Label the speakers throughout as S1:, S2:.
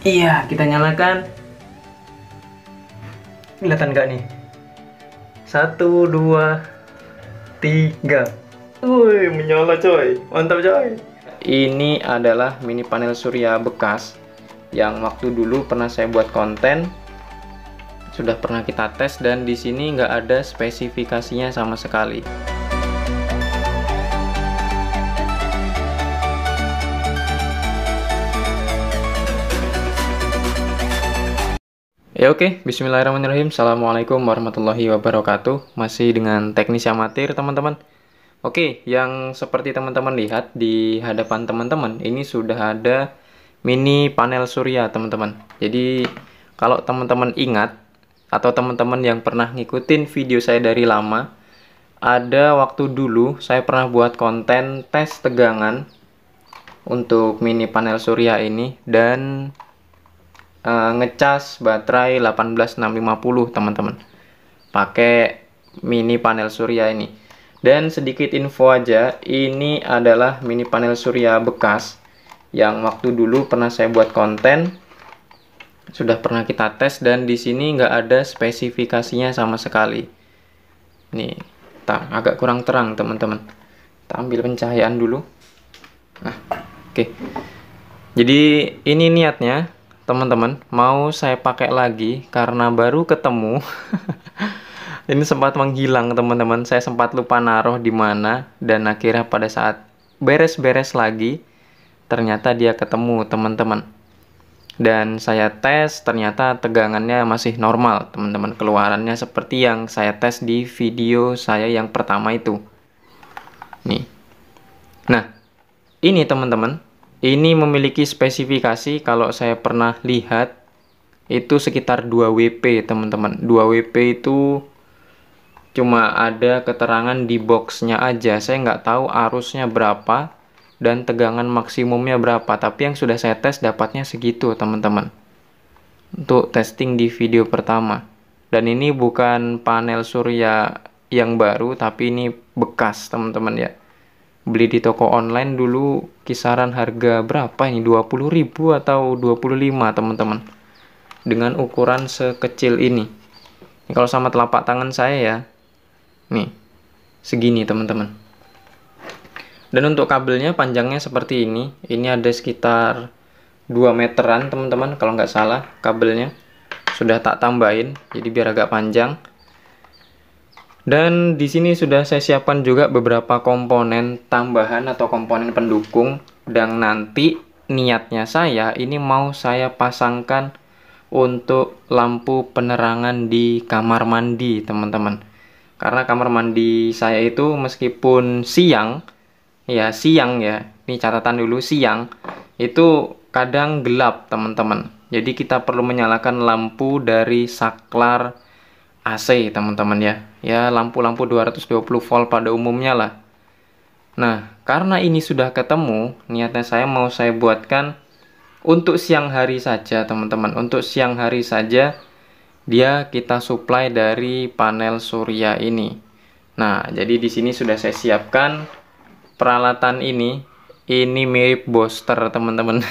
S1: Iya, kita nyalakan. Kelihatan nggak nih? 1, 2, 3. Wih, menyala coy. Mantap coy. Ini adalah mini panel surya bekas yang waktu dulu pernah saya buat konten. Sudah pernah kita tes dan di sini nggak ada spesifikasinya sama sekali. Ya oke, bismillahirrahmanirrahim. Assalamualaikum warahmatullahi wabarakatuh. Masih dengan teknis amatir teman-teman. Oke, yang seperti teman-teman lihat di hadapan teman-teman, ini sudah ada mini panel surya teman-teman. Jadi kalau teman-teman ingat, atau teman-teman yang pernah ngikutin video saya dari lama, ada waktu dulu saya pernah buat konten tes tegangan untuk mini panel surya ini dan ngecas baterai 18650 teman-teman, pakai mini panel surya ini. Dan sedikit info aja, ini adalah mini panel surya bekas yang waktu dulu pernah saya buat konten, sudah pernah kita tes dan di sini nggak ada spesifikasinya sama sekali. Nih, agak kurang terang teman-teman. Kita ambil pencahayaan dulu. Nah, oke. Jadi ini niatnya teman-teman, mau saya pakai lagi karena baru ketemu. Ini sempat menghilang teman-teman, saya sempat lupa naruh di mana dan akhirnya pada saat beres-beres lagi ternyata dia ketemu teman-teman. Dan saya tes, ternyata tegangannya masih normal teman-teman, keluarannya seperti yang saya tes di video saya yang pertama itu. Nih. Nah, ini teman-teman, ini memiliki spesifikasi kalau saya pernah lihat itu sekitar 2 WP teman-teman. 2 WP itu cuma ada keterangan di boxnya aja. Saya nggak tahu arusnya berapa dan tegangan maksimumnya berapa. Tapi yang sudah saya tes dapatnya segitu teman-teman. Untuk testing di video pertama. Dan ini bukan panel surya yang baru, tapi ini bekas teman-teman ya. Beli di toko online dulu kisaran harga berapa ini? 20.000 atau 25 teman-teman. Dengan ukuran sekecil ini. Ini kalau sama telapak tangan saya ya. Nih, segini teman-teman. Dan untuk kabelnya panjangnya seperti ini. Ini ada sekitar 2 meteran teman-teman kalau nggak salah kabelnya. Sudah tak tambahin, jadi biar agak panjang. Dan di sini sudah saya siapkan juga beberapa komponen tambahan atau komponen pendukung. Dan nanti niatnya saya ini mau saya pasangkan untuk lampu penerangan di kamar mandi teman-teman. Karena kamar mandi saya itu meskipun siang, ya siang ya, ini catatan dulu, siang itu kadang gelap teman-teman. Jadi kita perlu menyalakan lampu dari saklar AC teman-teman ya. Ya lampu-lampu 220 volt pada umumnya lah. Nah, karena ini sudah ketemu, niatnya saya mau saya buatkan untuk siang hari saja teman-teman. Untuk siang hari saja dia kita supply dari panel surya ini. Nah, jadi di sini sudah saya siapkan peralatan ini. Ini mirip booster teman-teman.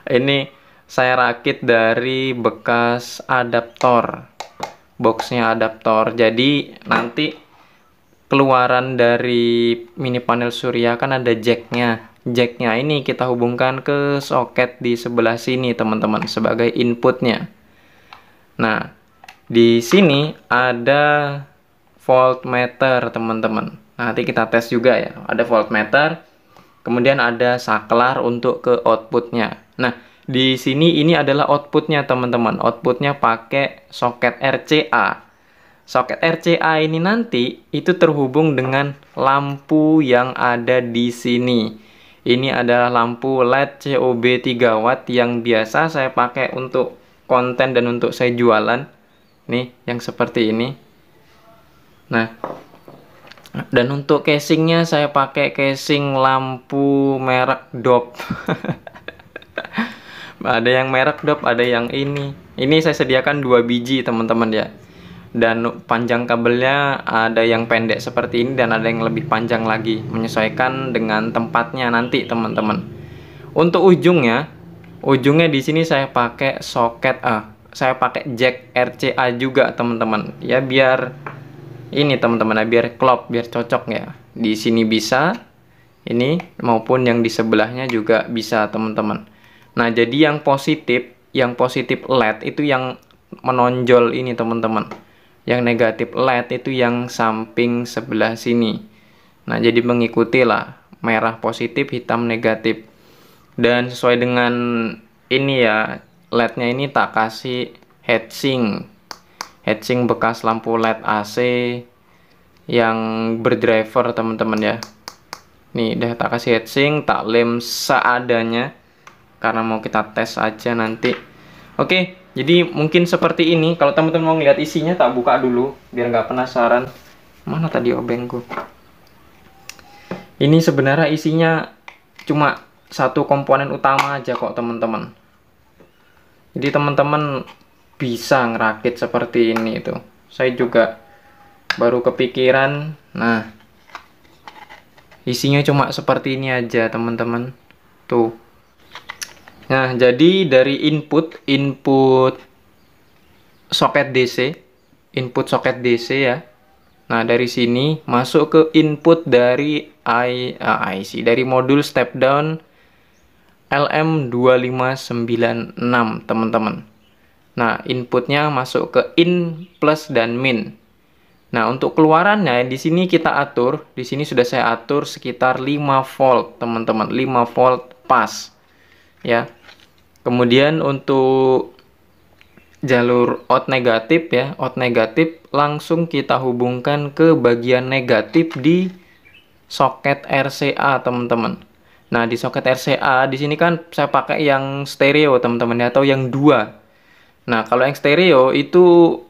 S1: Ini saya rakit dari bekas adaptor. Boxnya adaptor, jadi nanti keluaran dari mini panel surya kan ada jacknya. Jacknya ini kita hubungkan ke soket di sebelah sini teman-teman sebagai inputnya. Nah, di sini ada voltmeter teman-teman. Nanti kita tes juga ya. Ada voltmeter, kemudian ada saklar untuk ke outputnya. Nah, di sini ini adalah outputnya teman-teman. Outputnya pakai soket RCA. Soket RCA ini nanti itu terhubung dengan lampu yang ada di sini. Ini adalah lampu LED COB 3 watt yang biasa saya pakai untuk konten dan untuk saya jualan. Nih, yang seperti ini. Nah, dan untuk casingnya saya pakai casing lampu merek DOP. Ada yang merek DOP, ada yang ini. Ini saya sediakan 2 biji teman-teman ya. Dan panjang kabelnya ada yang pendek seperti ini dan ada yang lebih panjang lagi, menyesuaikan dengan tempatnya nanti teman-teman. Untuk ujungnya ujungnya di sini saya pakai soket saya pakai jack RCA juga teman-teman ya, biar ini teman-teman ya, biar klop, biar cocok ya. Di sini bisa ini maupun yang di sebelahnya juga bisa teman-teman. Nah jadi yang positif LED itu yang menonjol ini teman-teman, yang negatif LED itu yang samping sebelah sini. Nah jadi mengikuti lah, merah positif, hitam negatif. Dan sesuai dengan ini ya, LED-nya ini tak kasih heatsink bekas lampu LED AC yang berdriver teman-teman ya. Nih udah tak kasih heatsink, tak lem seadanya karena mau kita tes aja nanti. Oke, jadi mungkin seperti ini. Kalau teman-teman mau lihat isinya, tak buka dulu biar nggak penasaran. Mana tadi obengku? Ini sebenarnya isinya cuma satu komponen utama aja kok teman-teman. Jadi teman-teman bisa ngerakit seperti ini tuh. Saya juga baru kepikiran. Nah, isinya cuma seperti ini aja teman-teman. Tuh. Nah, jadi dari input soket DC, input soket DC ya. Nah, dari sini masuk ke input dari IC, dari modul step down LM2596 teman-teman. Nah, inputnya masuk ke in, plus, dan min. Nah, untuk keluarannya di sini kita atur, di sini sudah saya atur sekitar 5 volt teman-teman, 5 volt pas. Ya. Kemudian untuk jalur out negatif ya, out negatif langsung kita hubungkan ke bagian negatif di soket RCA teman-teman. Nah, di soket RCA di sini kan saya pakai yang stereo teman-teman ya, atau yang dua. Nah, kalau yang stereo itu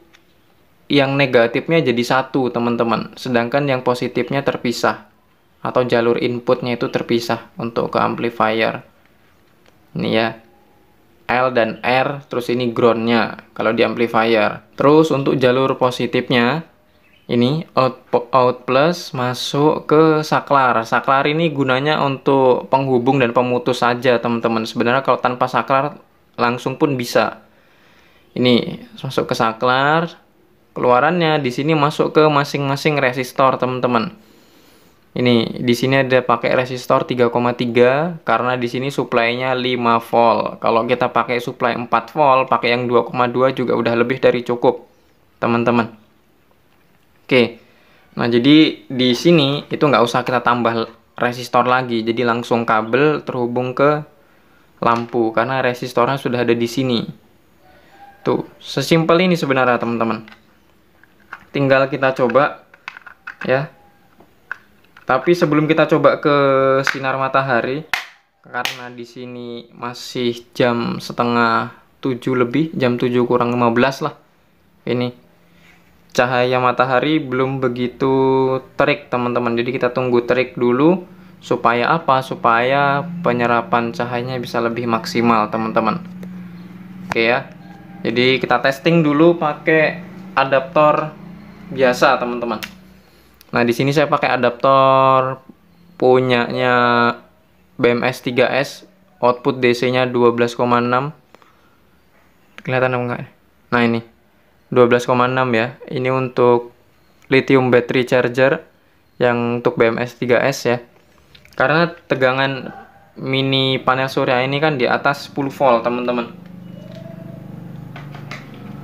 S1: yang negatifnya jadi satu teman-teman, sedangkan yang positifnya terpisah atau jalur inputnya itu terpisah untuk ke amplifier. Ini ya, L dan R, terus ini groundnya kalau di amplifier. Terus untuk jalur positifnya ini out plus masuk ke saklar. Saklar ini gunanya untuk penghubung dan pemutus saja teman-teman. Sebenarnya kalau tanpa saklar langsung pun bisa. Ini masuk ke saklar. Keluarannya di sini masuk ke masing-masing resistor teman-teman. Ini di sini ada pakai resistor 3,3 karena di sini suplainya 5 volt. Kalau kita pakai suplai 4 volt, pakai yang 2,2 juga udah lebih dari cukup, teman-teman. Oke. Nah, jadi di sini itu nggak usah kita tambah resistor lagi. Jadi langsung kabel terhubung ke lampu karena resistornya sudah ada di sini. Tuh, sesimpel ini sebenarnya, teman-teman. Tinggal kita coba ya. Tapi sebelum kita coba ke sinar matahari, karena di sini masih jam setengah 7 lebih, jam 7 kurang 15 lah. Ini cahaya matahari belum begitu terik teman-teman. Jadi kita tunggu terik dulu supaya apa? Supaya penyerapan cahayanya bisa lebih maksimal teman-teman. Oke ya. Jadi kita testing dulu pakai adaptor biasa teman-teman. Nah, di sini saya pakai adaptor punyanya BMS 3S, output DC-nya 12,6. Kelihatan apa enggak? Nah, ini 12,6 ya. Ini untuk lithium battery charger yang untuk BMS 3S ya. Karena tegangan mini panel surya ini kan di atas 10 volt, teman-teman.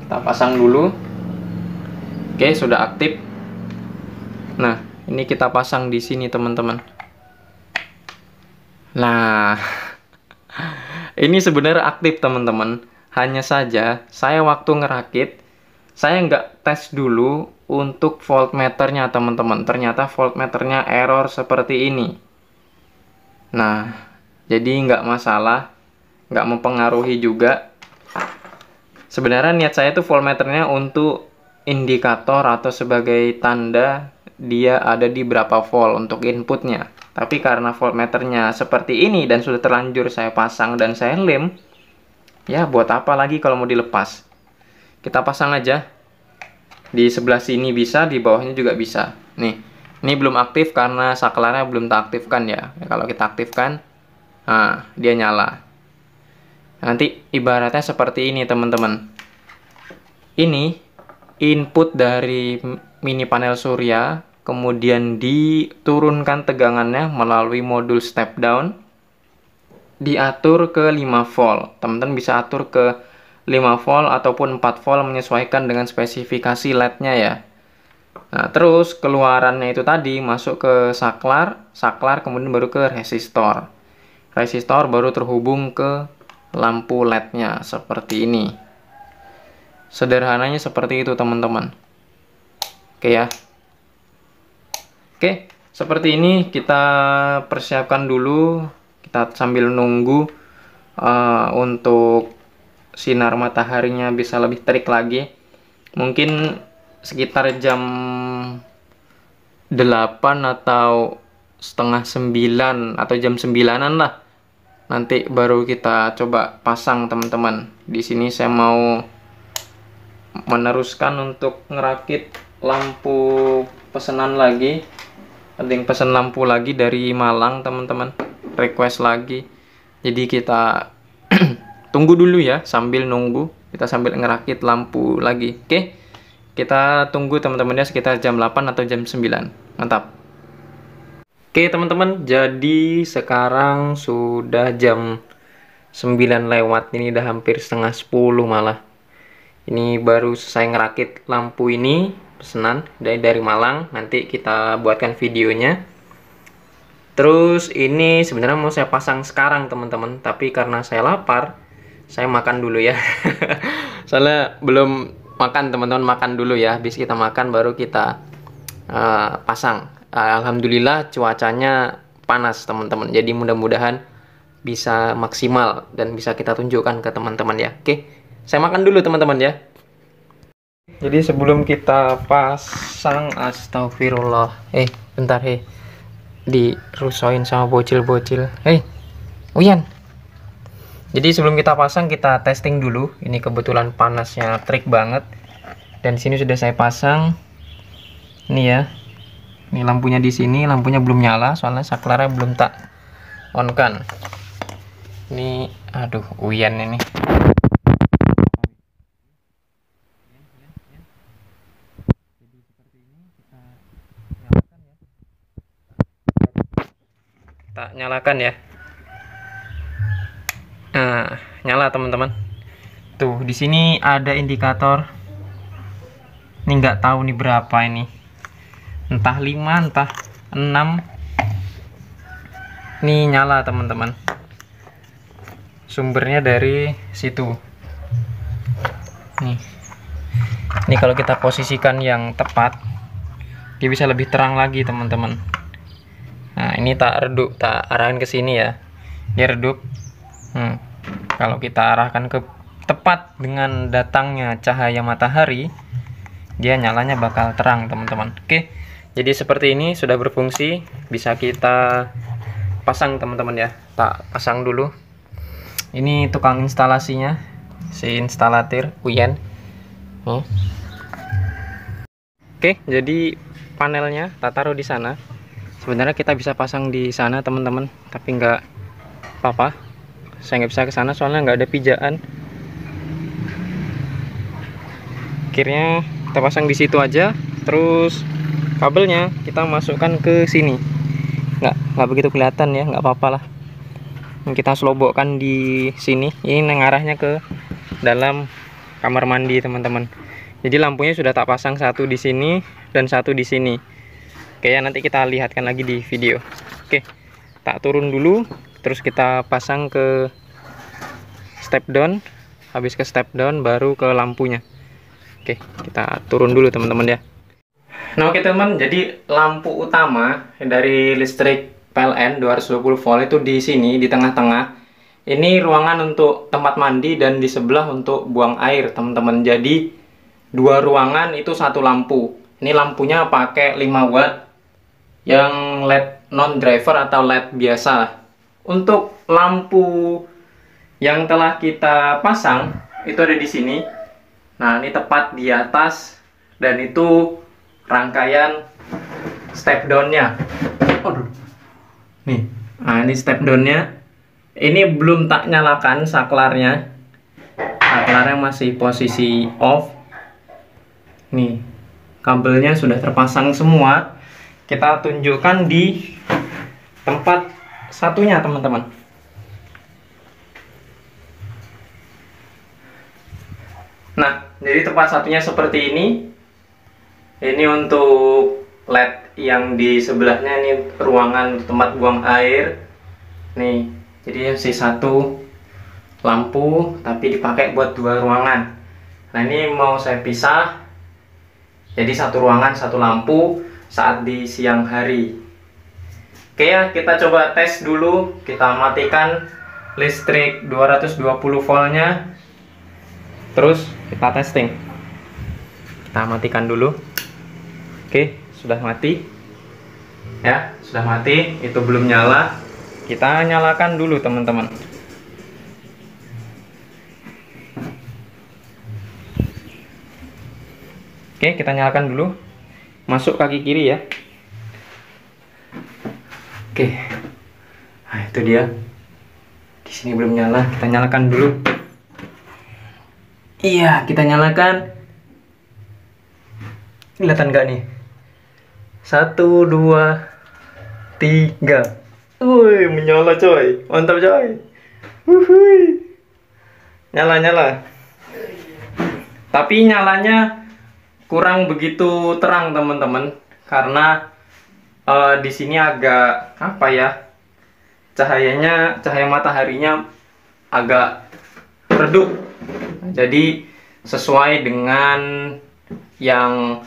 S1: Kita pasang dulu. Oke, sudah aktif. Nah, ini kita pasang di sini teman-teman. Nah, ini sebenarnya aktif teman-teman. Hanya saja saya waktu ngerakit, saya nggak tes dulu untuk voltmeternya teman-teman. Ternyata voltmeternya error seperti ini. Nah, jadi nggak masalah, nggak mempengaruhi juga. Sebenarnya niat saya itu voltmeternya untuk indikator atau sebagai tanda dia ada di berapa volt untuk inputnya. Tapi karena voltmeternya seperti ini dan sudah terlanjur saya pasang dan saya lem, ya buat apa lagi kalau mau dilepas. Kita pasang aja. Di sebelah sini bisa, di bawahnya juga bisa. Nih, ini belum aktif karena saklarnya belum tak aktifkan ya. Kalau kita aktifkan, nah dia nyala. Nanti ibaratnya seperti ini teman-teman. Ini input dari mini panel surya, kemudian diturunkan tegangannya melalui modul step down, diatur ke 5 volt. Teman-teman bisa atur ke 5 volt ataupun 4 volt menyesuaikan dengan spesifikasi LED-nya ya. Nah, terus keluarannya itu tadi masuk ke saklar, saklar kemudian baru ke resistor. Resistor baru terhubung ke lampu LED-nya seperti ini. Sederhananya seperti itu teman-teman. Oke ya. Oke, seperti ini kita persiapkan dulu. Kita sambil nunggu untuk sinar mataharinya bisa lebih terik lagi. Mungkin sekitar jam 8 atau setengah 9 atau jam 9-an lah. Nanti baru kita coba pasang teman-teman. Di sini saya mau meneruskan untuk ngerakit lampu pesanan lagi. Ada yang pesan lampu lagi dari Malang teman-teman, request lagi. Jadi kita tunggu dulu ya, sambil nunggu kita sambil ngerakit lampu lagi. Oke, kita tunggu teman-teman ya sekitar jam 8 atau jam 9. Mantap. Oke teman-teman, jadi sekarang sudah jam 9 lewat, ini udah hampir setengah 10 malah. Ini baru selesai ngerakit lampu ini, pesanan dari Malang, nanti kita buatkan videonya. Terus ini sebenarnya mau saya pasang sekarang teman-teman, tapi karena saya lapar, saya makan dulu ya. Soalnya belum makan teman-teman, makan dulu ya, habis kita makan baru kita pasang. Alhamdulillah cuacanya panas teman-teman, jadi mudah-mudahan bisa maksimal dan bisa kita tunjukkan ke teman-teman ya. Oke, saya makan dulu teman-teman ya. Jadi sebelum kita pasang, astagfirullah, bentar dirusoin sama bocil-bocil. Uyan. Jadi sebelum kita pasang kita testing dulu. Ini kebetulan panasnya terik banget. Dan di sini sudah saya pasang. Ini ya. Ini lampunya di sini, lampunya belum nyala soalnya saklarnya belum tak on kan. Ini aduh, Uyan ini. Kita nyalakan ya. Nah, nyala teman-teman. Tuh, di sini ada indikator. Ini nggak tahu nih berapa ini. Entah 5, entah 6. Ini nyala teman-teman. Sumbernya dari situ. Nih. Ini kalau kita posisikan yang tepat, dia bisa lebih terang lagi teman-teman. Nah, ini tak redup, tak arahin ke sini ya. Dia redup. Kalau kita arahkan ke tepat dengan datangnya cahaya matahari, dia nyalanya bakal terang teman-teman. Oke, jadi seperti ini sudah berfungsi, bisa kita pasang teman-teman ya. Tak pasang dulu. Ini tukang instalasinya, si instalatir Uyan. Oke, jadi panelnya tak taruh di sana. Sebenarnya kita bisa pasang di sana teman-teman, tapi nggak apa-apa. Saya nggak bisa ke sana soalnya nggak ada pijaan. Akhirnya kita pasang di situ aja. Terus kabelnya kita masukkan ke sini. Nggak begitu kelihatan ya, nggak apa-apa lah. Kita selobokkan di sini. Ini ngarahnya ke dalam kamar mandi teman-teman. Jadi lampunya sudah tak pasang, satu di sini dan satu di sini. Oke ya, nanti kita lihatkan lagi di video. Oke, tak turun dulu, terus kita pasang ke step down. Habis ke step down baru ke lampunya. Oke, kita turun dulu teman-teman ya. Nah oke teman, jadi lampu utama dari listrik PLN 220 volt itu di sini, di tengah-tengah. Ini ruangan untuk tempat mandi dan di sebelah untuk buang air teman-teman. Jadi dua ruangan itu satu lampu. Ini lampunya pakai 5 watt yang LED non driver atau LED biasa. Untuk lampu yang telah kita pasang itu ada di sini. Nah, ini tepat di atas dan itu rangkaian step down-nya. Nih, nah ini step down-nya. Ini belum tak nyalakan saklarnya. Saklarnya masih posisi off. Nih, kabelnya sudah terpasang semua. Kita tunjukkan di tempat satunya, teman-teman. Nah, jadi tempat satunya seperti ini. Ini untuk LED yang di sebelahnya, ini ruangan tempat buang air. Nih, jadi si satu lampu tapi dipakai buat dua ruangan. Nah, ini mau saya pisah. Jadi satu ruangan, satu lampu saat di siang hari. Oke ya, kita coba tes dulu. Kita matikan listrik 220 voltnya. Terus kita testing. Kita matikan dulu. Oke, sudah mati. Ya, sudah mati. Itu belum nyala. Kita nyalakan dulu, teman-teman. Oke, kita nyalakan dulu. Masuk kaki kiri ya. Oke. Nah, itu dia. Di sini belum nyala. Kita nyalakan dulu. Iya, kita nyalakan. Kelihatan nggak nih? 1, 2, 3. Wih, menyala coy. Mantap coy. Wuhui. Nyala. Tapi nyalanya kurang begitu terang, teman-teman. Karena di sini agak apa ya? Cahaya mataharinya agak redup. Jadi sesuai dengan yang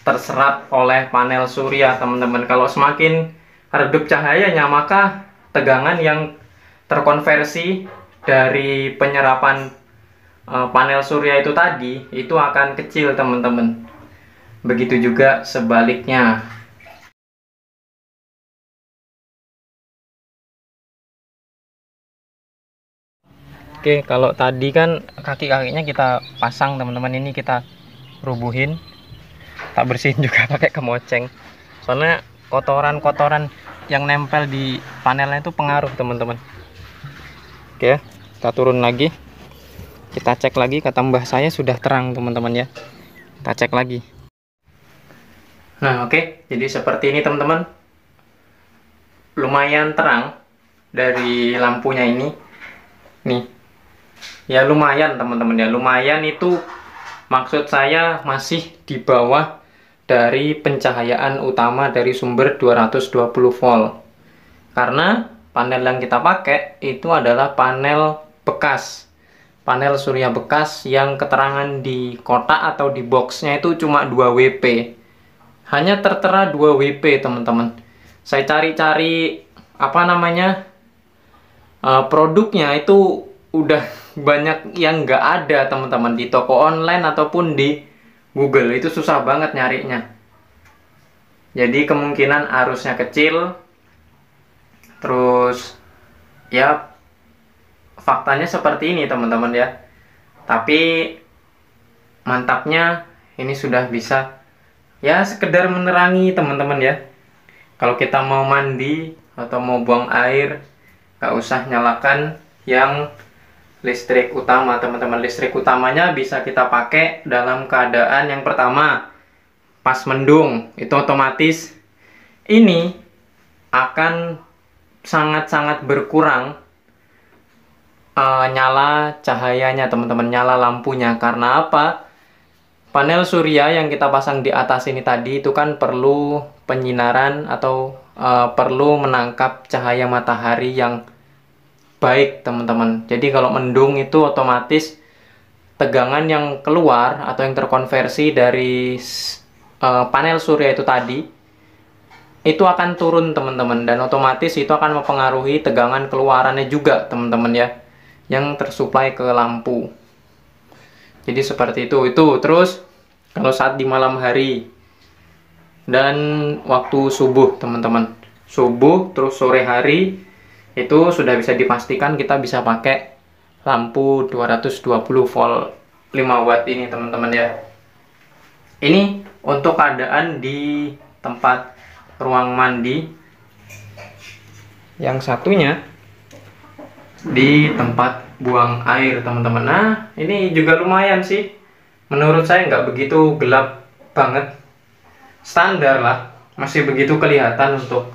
S1: terserap oleh panel surya, teman-teman. Kalau semakin redup cahayanya, maka tegangan yang terkonversi dari penyerapan panel surya itu tadi itu akan kecil, teman-teman. Begitu juga sebaliknya. Oke, kalau tadi kan kaki-kakinya kita pasang, teman-teman. Ini kita rubuhin. Tak bersihin juga pakai kemoceng. Soalnya kotoran-kotoran yang nempel di panelnya itu pengaruh, teman-teman. Oke, kita turun lagi. Kita cek lagi, kata mbah saya sudah terang, teman-teman ya. Kita cek lagi. Nah, oke. Jadi seperti ini, teman-teman. Lumayan terang dari lampunya ini. Nih. Ya lumayan, teman-teman ya. Lumayan itu maksud saya masih di bawah dari pencahayaan utama dari sumber 220 volt. Karena panel yang kita pakai itu adalah panel bekas. Panel surya bekas yang keterangan di kotak atau di boxnya itu cuma 2 WP. Hanya tertera 2 WP, teman-teman. Saya cari-cari apa namanya? Produknya itu udah banyak yang nggak ada, teman-teman, di toko online ataupun di Google. Itu susah banget nyarinya. Jadi kemungkinan arusnya kecil. Terus ya faktanya seperti ini, teman-teman ya. Tapi mantapnya ini sudah bisa ya sekedar menerangi, teman-teman ya. Kalau kita mau mandi atau mau buang air, nggak usah nyalakan yang listrik utama, teman-teman. Listrik utamanya bisa kita pakai dalam keadaan yang pertama, pas mendung. Itu otomatis ini akan sangat-sangat berkurang nyala cahayanya, teman-teman, nyala lampunya. Karena apa? Panel surya yang kita pasang di atas ini tadi itu kan perlu penyinaran atau perlu menangkap cahaya matahari yang baik, teman-teman. Jadi kalau mendung itu otomatis tegangan yang keluar atau yang terkonversi dari panel surya itu tadi itu akan turun, teman-teman, dan otomatis itu akan mempengaruhi tegangan keluarannya juga, teman-teman ya, yang tersuplai ke lampu. Jadi seperti itu. Terus kalau saat di malam hari dan waktu subuh, teman-teman, subuh terus sore hari itu sudah bisa dipastikan kita bisa pakai lampu 220 volt 5 watt ini, teman-teman ya. Ini untuk keadaan di tempat ruang mandi. Yang satunya di tempat buang air teman-teman. Nah ini juga lumayan sih, menurut saya nggak begitu gelap banget, standar lah, masih begitu kelihatan untuk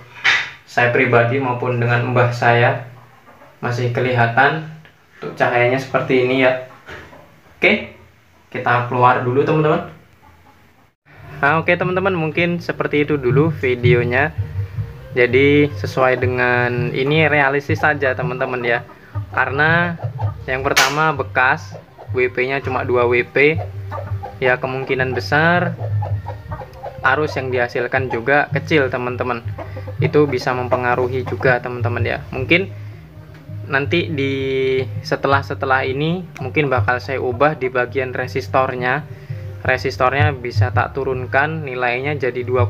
S1: saya pribadi maupun dengan mbah saya, masih kelihatan untuk cahayanya seperti ini ya. Oke, kita keluar dulu teman-teman. Nah oke teman-teman, mungkin seperti itu dulu videonya. Jadi sesuai dengan ini, realistis saja teman-teman ya. Karena yang pertama bekas, WP nya cuma 2 WP ya, kemungkinan besar arus yang dihasilkan juga kecil teman-teman. Itu bisa mempengaruhi juga teman-teman ya. Mungkin nanti di setelah ini mungkin bakal saya ubah di bagian resistornya. Resistornya bisa tak turunkan nilainya jadi 2,2,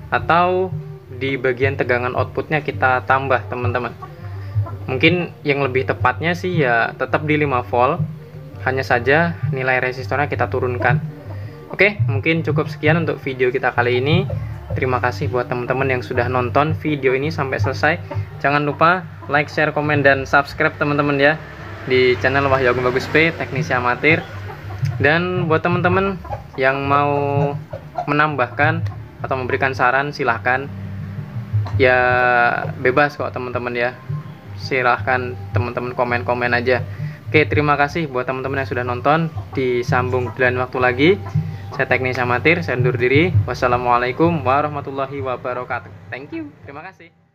S1: atau di bagian tegangan outputnya kita tambah teman-teman. Mungkin yang lebih tepatnya sih ya tetap di 5 volt, hanya saja nilai resistornya kita turunkan. Oke, mungkin cukup sekian untuk video kita kali ini. Terima kasih buat teman-teman yang sudah nonton video ini sampai selesai. Jangan lupa like, share, komen, dan subscribe teman-teman ya di channel Wahyu Agung Bagus P, teknisi amatir. Dan buat teman-teman yang mau menambahkan atau memberikan saran, silahkan ya, bebas kok teman-teman ya, silahkan teman-teman komen-komen aja. Oke, terima kasih buat teman-teman yang sudah nonton. Disambung di lain waktu lagi. Saya teknisi amatir, saya undur diri. Wassalamualaikum warahmatullahi wabarakatuh. Thank you, terima kasih.